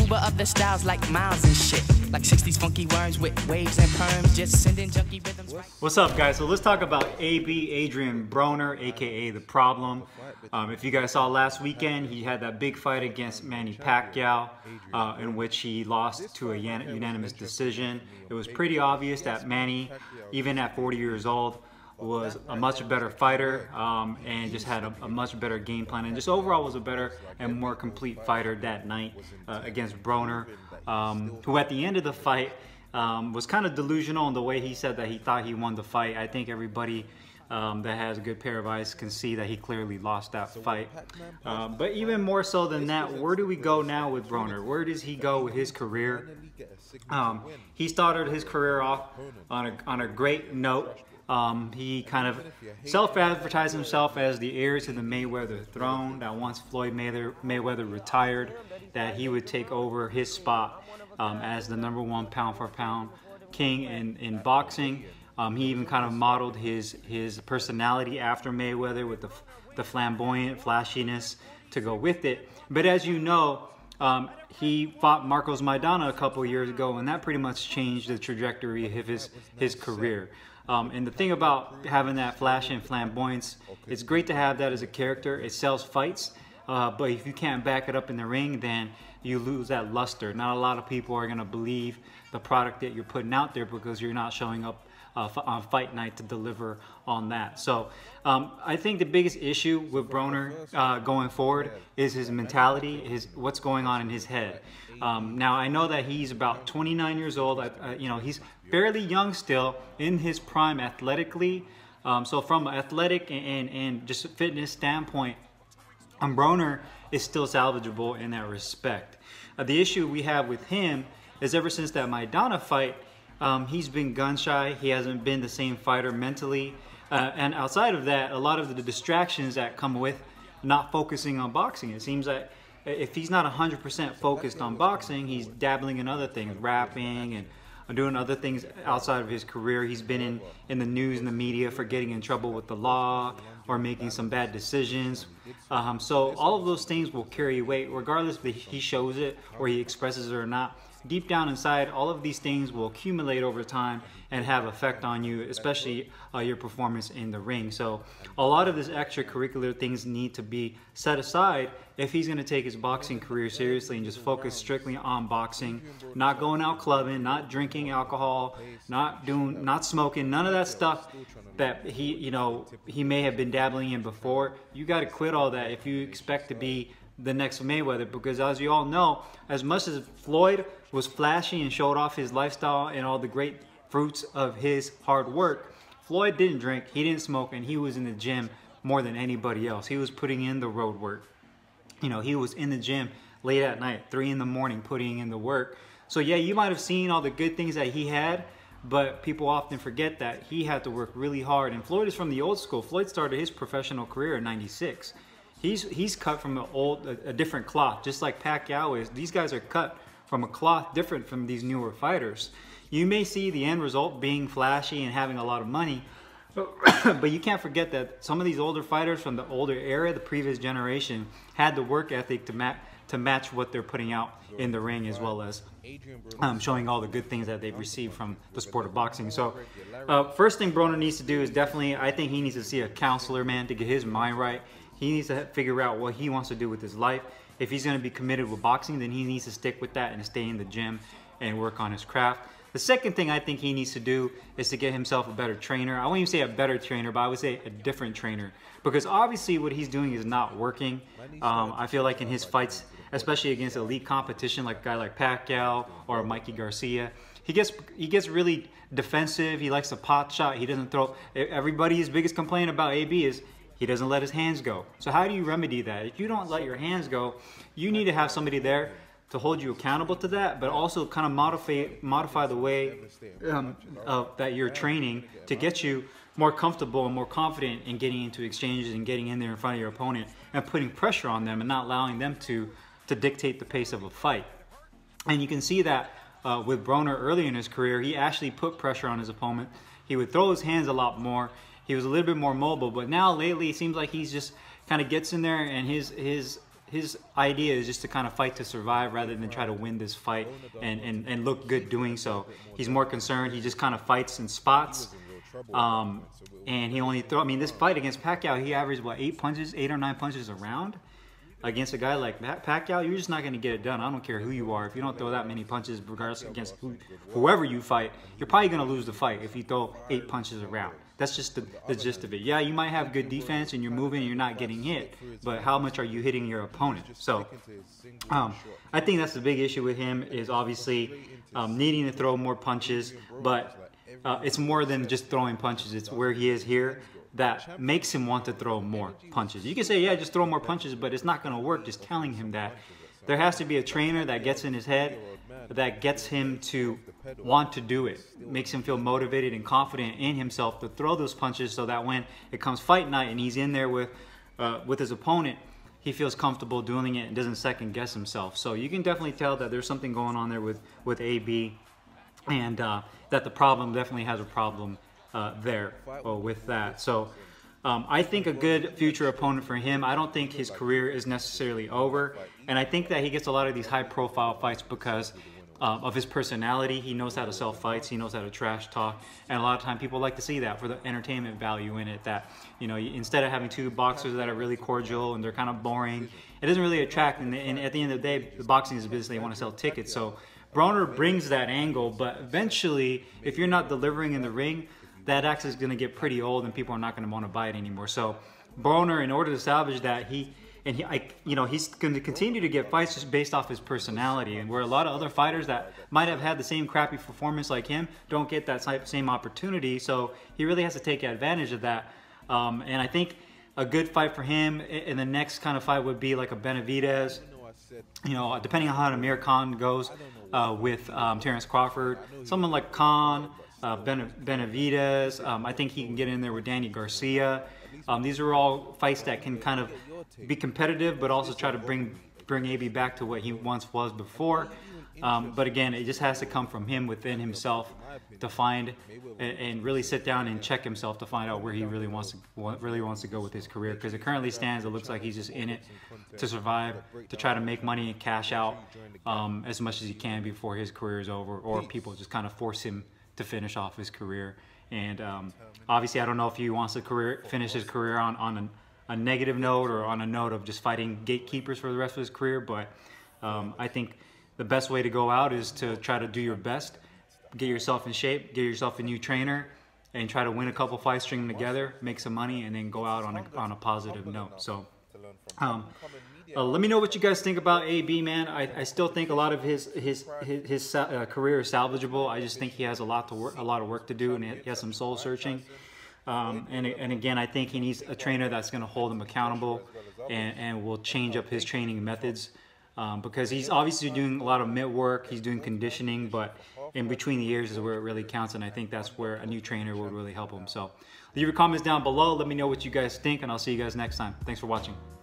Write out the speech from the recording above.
Uber up the styles like miles and shit. Like 60s funky worms with waves and perms, just sending junky rhythms. What's up, guys? So let's talk about AB Adrien Broner, aka The Problem. If you guys saw last weekend, he had that big fight against Manny Pacquiao, in which he lost to a unanimous decision. It was pretty obvious that Manny, even at 40 years old, was a much better fighter and just had a much better game plan, and just overall was a better and more complete fighter that night against Broner, who at the end of the fight was kind of delusional in the way he said that he thought he won the fight. I think everybody that has a good pair of eyes can see that he clearly lost that fight. But even more so than that, where do we go now with Broner? Where does he go with his career? He started his career off on a great note. He kind of self-advertised himself as the heir to the Mayweather throne, that once Floyd Mayweather retired, that he would take over his spot as the #1 pound-for-pound king in boxing. He even kind of modeled his personality after Mayweather with the flamboyant flashiness to go with it. But as you know, he fought Marcos Maidana a couple years ago, and that pretty much changed the trajectory of his career. And the thing about having that flash and flamboyance, it's great to have that as a character. It sells fights, but if you can't back it up in the ring, then you lose that luster. Not a lot of people are going to believe the product that you're putting out there because you're not showing up on fight night to deliver on that. So I think the biggest issue with Broner going forward is his mentality, what's going on in his head. Now I know that he's about 29 years old. You know, he's fairly young still, in his prime athletically. So from an athletic and just a fitness standpoint, Broner is still salvageable in that respect. The issue we have with him is ever since that Maidana fight, he's been gun shy. He hasn't been the same fighter mentally. And outside of that, a lot of the distractions that come with not focusing on boxing. It seems like if he's not 100% focused on boxing, he's dabbling in other things, rapping and doing other things outside of his career. He's been in the news and the media for getting in trouble with the law or making some bad decisions. So all of those things will carry weight regardless if he shows it or he expresses it or not. Deep down inside, all of these things will accumulate over time and have effect on you, especially your performance in the ring. So a lot of these extracurricular things need to be set aside if he's going to take his boxing career seriously and just focus strictly on boxing, not going out clubbing, not drinking alcohol, not smoking, none of that stuff that he may have been dabbling in before. You got to quit all that if you expect to be the next Mayweather, because as you all know, as much as Floyd was flashy and showed off his lifestyle and all the great fruits of his hard work, Floyd didn't drink, he didn't smoke, and he was in the gym more than anybody else. He was putting in the road work. You know, he was in the gym late at night, 3 in the morning, putting in the work. So yeah, you might have seen all the good things that he had, but people often forget that he had to work really hard. And Floyd is from the old school. Floyd started his professional career in '96. He's cut from a different cloth, just like Pacquiao is. These guys are cut from a cloth different from these newer fighters. You may see the end result being flashy and having a lot of money, but you can't forget that some of these older fighters from the older era, the previous generation, had the work ethic to match what they're putting out in the ring, as well as showing all the good things that they've received from the sport of boxing. So first thing Broner needs to do is definitely, I think he needs to see a counselor, man, to get his mind right. He needs to figure out what he wants to do with his life. If he's going to be committed with boxing, then he needs to stick with that and stay in the gym and work on his craft. The second thing I think he needs to do is to get himself a better trainer. I won't even say a better trainer, but I would say a different trainer. Because obviously what he's doing is not working. I feel like in his fights, especially against elite competition, like a guy like Pacquiao or Mikey Garcia, he gets really defensive. He likes to pot shot. He doesn't throw. Everybody's biggest complaint about AB is he doesn't let his hands go. So how do you remedy that? If you don't let your hands go, you need to have somebody there to hold you accountable to that, but also kind of modify the way that you're training to get you more comfortable and more confident in getting into exchanges and getting in there in front of your opponent and putting pressure on them and not allowing them to dictate the pace of a fight. And you can see that with Broner early in his career, he actually put pressure on his opponent. He would throw his hands a lot more. He was a little bit more mobile, but now lately it seems like he's just kind of gets in there and his his idea is just to kind of fight to survive rather than try to win this fight and look good doing so. He's more concerned. He just kind of fights in spots. And he only I mean, this fight against Pacquiao, he averaged, what, 8 or 9 punches a round? Against a guy like Pacquiao, you're just not going to get it done. I don't care who you are. If you don't throw that many punches, regardless against whoever you fight, you're probably going to lose the fight if you throw 8 punches a round. That's just the gist of it. Yeah, you might have good defense and you're moving and you're not getting hit, but how much are you hitting your opponent? So I think that's the big issue with him, is obviously needing to throw more punches, but it's more than just throwing punches. It's where he is here that makes him want to throw more punches. You can say, yeah, just throw more punches, but it's not going to work just telling him that. There has to be a trainer that gets in his head, that gets him to want to do it, makes him feel motivated and confident in himself to throw those punches, so that when it comes fight night and he's in there with his opponent, he feels comfortable doing it and doesn't second guess himself. So you can definitely tell that there's something going on there with AB, and that the problem definitely has a problem there with that. So I think a good future opponent for him. I don't think his career is necessarily over, and I think that he gets a lot of these high-profile fights because of his personality. He knows how to sell fights. He knows how to trash talk, and a lot of time people like to see that for the entertainment value in it. That, you know, instead of having two boxers that are really cordial and they're kind of boring, it doesn't really attract. And at the end of the day, the boxing is a business. They want to sell tickets. So Broner brings that angle, but eventually, if you're not delivering in the ring, that axe is going to get pretty old and people are not going to want to buy it anymore. So Broner, in order to salvage that, he's going to continue to get fights just based off his personality, and where a lot of other fighters that might have had the same crappy performance like him don't get that same opportunity. So he really has to take advantage of that. And I think a good fight for him in the next kind of fight would be like a Benavidez, you know, depending on how Amir Khan goes with Terrence Crawford, someone like Khan, Benavidez. I think he can get in there with Danny Garcia. These are all fights that can kind of be competitive, but also try to bring AB back to what he once was before. But again, it just has to come from him within himself to find and really sit down and check himself to find out where he really wants to go with his career. Because it currently stands, it looks like he's just in it to survive, to try to make money and cash out as much as he can before his career is over, or people just kind of force him to finish off his career. And obviously, I don't know if he wants to finish his career on a negative note or on a note of just fighting gatekeepers for the rest of his career. But I think the best way to go out is to try to do your best, get yourself in shape, get yourself a new trainer, and try to win a couple fights, string them together, make some money, and then go out on a positive note. So let me know what you guys think about AB, man. I still think a lot of his career is salvageable. I just think he has a lot of work to do, and he has some soul searching. And again, I think he needs a trainer that's going to hold him accountable and will change up his training methods, because he's obviously doing a lot of mitt work. He's doing conditioning, but in between the years is where it really counts, and I think that's where a new trainer would really help him. So leave your comments down below. Let me know what you guys think, and I'll see you guys next time. Thanks for watching.